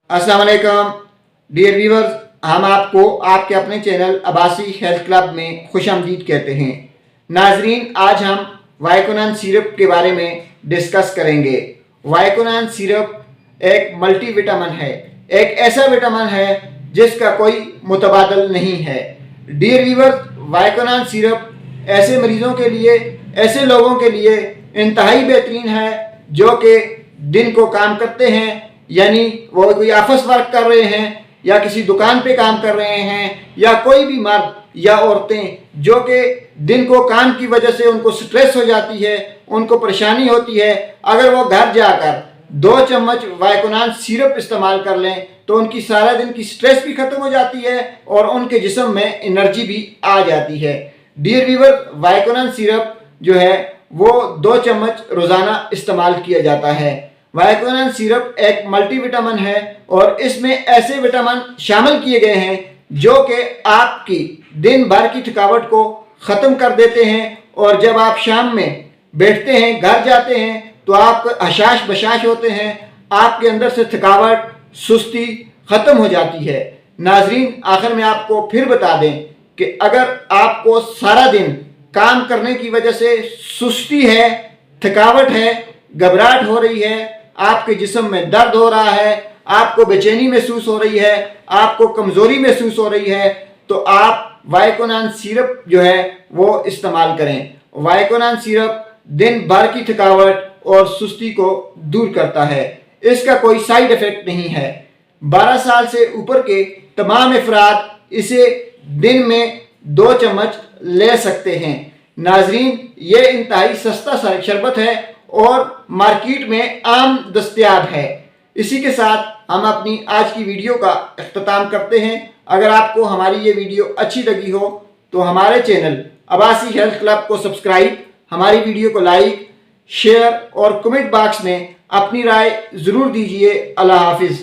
अस्सलाम वालेकुम dear viewers, हम आपको आपके अपने चैनल अब्बासी हेल्थ क्लब में खुशामदीद कहते हैं। नाजरीन, आज हम वाइकोनान सिरप के बारे में डिस्कस करेंगे। वाइकोनान सिरप एक मल्टी विटामिन है, एक ऐसा विटामिन है जिसका कोई मुतबादल नहीं है। डियर व्यूवर्स, वाइकोनान सिरप ऐसे मरीजों के लिए, ऐसे लोगों के लिए इंतहाई बेहतरीन है जो कि दिन को काम करते हैं, यानी वो कोई ऑफिस वर्क कर रहे हैं या किसी दुकान पे काम कर रहे हैं, या कोई भी मर्द या औरतें जो कि दिन को काम की वजह से उनको स्ट्रेस हो जाती है, उनको परेशानी होती है, अगर वो घर जाकर 2 चम्मच वाइकोनान सिरप इस्तेमाल कर लें तो उनकी सारा दिन की स्ट्रेस भी ख़त्म हो जाती है और उनके जिस्म में एनर्जी भी आ जाती है। डियर व्यूअर, वाइकोनान सिरप जो है वो 2 चम्मच रोज़ाना इस्तेमाल किया जाता है। वाइकोनान सिरप एक मल्टी विटामिन है और इसमें ऐसे विटामिन शामिल किए गए हैं जो कि आपकी दिन भर की थकावट को ख़त्म कर देते हैं, और जब आप शाम में बैठते हैं, घर जाते हैं, तो आप हशाश बशाश होते हैं, आपके अंदर से थकावट, सुस्ती ख़त्म हो जाती है। नाजरीन, आखिर में आपको फिर बता दें कि अगर आपको सारा दिन काम करने की वजह से सुस्ती है, थकावट है, घबराहट हो रही है, आपके जिस्म में दर्द हो रहा है, आपको बेचैनी महसूस हो रही है, आपको कमज़ोरी महसूस हो रही है, तो आप वाइकोनान सिरप जो है वो इस्तेमाल करें। वाइकोनान सिरप दिन भर की थकावट और सुस्ती को दूर करता है। इसका कोई साइड इफ़ेक्ट नहीं है। 12 साल से ऊपर के तमाम अफराद इसे दिन में 2 चम्मच ले सकते हैं। नाजरीन, ये इंतहाई सस्ता शरबत है और मार्केट में आम दस्तयाब है। इसी के साथ हम अपनी आज की वीडियो का इख्तिताम करते हैं। अगर आपको हमारी ये वीडियो अच्छी लगी हो तो हमारे चैनल अब्बासी हेल्थ क्लब को सब्सक्राइब, हमारी वीडियो को लाइक, शेयर और कमेंट बॉक्स में अपनी राय ज़रूर दीजिए। अल्लाह हाफिज़।